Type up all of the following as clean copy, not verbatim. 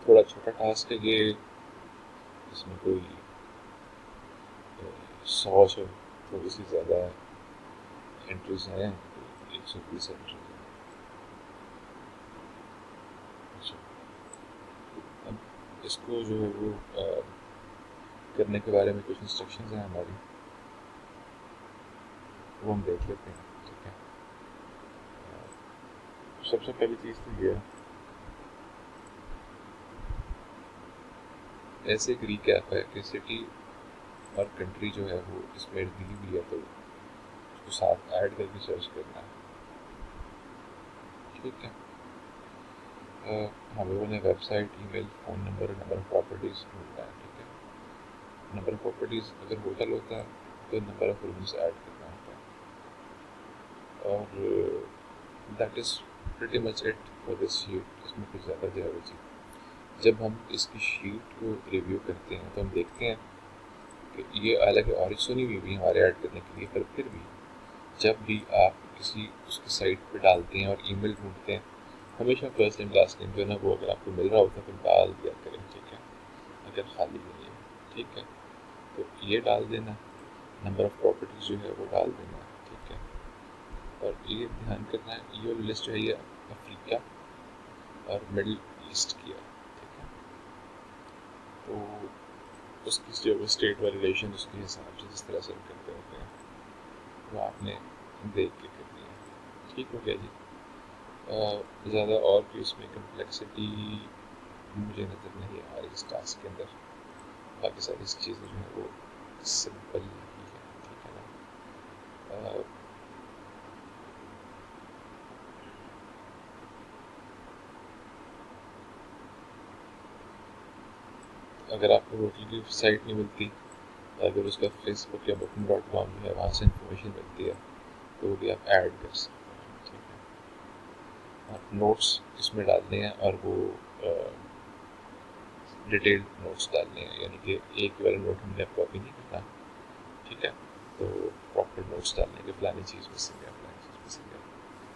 थोड़ा छोटा टास्क है ये, इसमें कोई 100 से थोड़ी सी ज़्यादा एंट्रीज हैं, 120 एंट्रीज हैं। अच्छा, अब इसको जो है वो करने के बारे में कुछ इंस्ट्रक्शंस हैं हमारी, वो हम देख लेते हैं। ठीक है, सबसे पहली चीज़ तो ये है, ऐसे एक रीकैप है कि सिटी और कंट्री जो है वो इसमें दी हुई है, तो उसको साथ ऐड करके सर्च करना है। ठीक है, हम लोगों ने website, email, phone number, number of properties ढूंढना है। ठीक है, नंबर ऑफ़ प्रॉपर्टीज़ अगर होटल होता है तो नंबर ऑफ़ रूम्स ऐड करना होता है, और that is pretty much it for this sheet. इसमें कुछ ज़्यादा जो है वो चीज़, जब हम इसकी शीट को रिव्यू करते हैं तो हम देखते हैं कि ये हालांकि ऑरेंज सुनी हुई भी हमारे ऐड करने के लिए, पर फिर भी जब भी आप किसी उसकी साइट पे डालते हैं और ईमेल ढूंढते हैं, हमेशा फर्स्ट नेम लास्ट नेम जो है ना वो अगर आपको मिल रहा होता है तो डाल दिया करें। ठीक है, अगर खाली नहीं है। ठीक है, तो ये डाल देना, नंबर ऑफ़ प्रॉपर्टीज़ जो है वो डाल देना। ठीक है, और ये ध्यान करना है ये लिस्ट जो है ये अफ्रीका और मिडिल ईस्ट की है। ठीक है, तो उसकी जो स्टेट वेरिएशन उसके हिसाब से जिस तरह से हम करते होते हैं वो आपने देख के करनी है। ठीक हो गया जी। ज़्यादा और भी इसमें कम्प्लेक्सिटी मुझे नज़र नहीं आ रही इस टास्क के अंदर, बाकी सारी चीज़ें जो हैं वो सिंपल ही है। ठीक है ना, अगर आपको होटल की साइट नहीं मिलती, अगर उसका फेसबुक या booking.com जो है वहाँ से इंफॉर्मेशन मिलती है तो वो भी आप ऐड कर सकते हैं। ठीक है, आप नोट्स इसमें डालने हैं और वो डिटेल्ड नोट्स डालने हैं, यानी कि एक वाला नोट हमने कॉपी नहीं करना। ठीक है, तो प्रॉपर नोट्स डालने के फलानी चीज़ मिसिंग है, फलानी चीज़ मिसिंग है।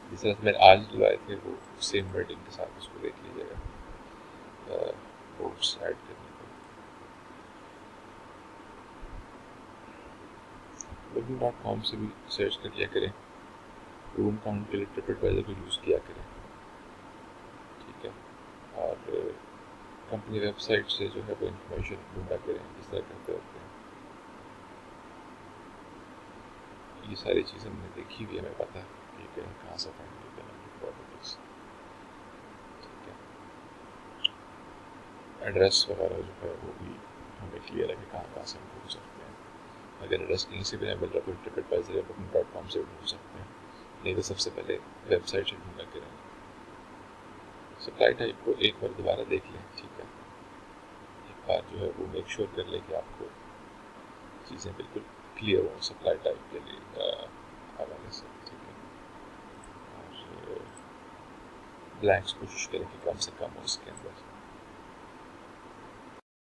जिस तरह से मैंने आज डलवाए थे वो सेम वर्डिंग के साथ उसको देख लीजिएगा नोट्स ऐड करने को। booking.com से भी सर्च कर लिया करें, रूम काउंट के लिए ट्रिपएडवाइजर को यूज़ किया करें। ठीक है, और कंपनी वेबसाइट से जो है वो इन्फॉर्मेशन ढूंढा करें जिस तरह करते होते हैं। ये सारी चीज़ें हमने देखी हुई है, हमें पता है कि कहीं कहाँ से फाइंड करना प्रॉपर्टीज़। ठीक है, एड्रेस वगैरह जो है वो भी हमें क्लियर है कि कहाँ कहाँ से हम ढूंढ सकते हैं। अगर एड्रेस कहीं से भी नहीं मिल रहा तो ट्रिपएडवाइजर या booking.com से ढूंढ सकते हैं, नहीं तो सबसे पहले वेबसाइट से ढूंढा करें। सप्लाई टाइप को एक बार दोबारा देख लें। ठीक है, एक बार जो है वो मेक श्योर कर लें कि आपको चीज़ें बिल्कुल क्लियर हों सप्लाई टाइप के लिए हवाले से। ठीक है, और ब्लैंक्स कोशिश करें कि कम से कम हो इसके अंदर।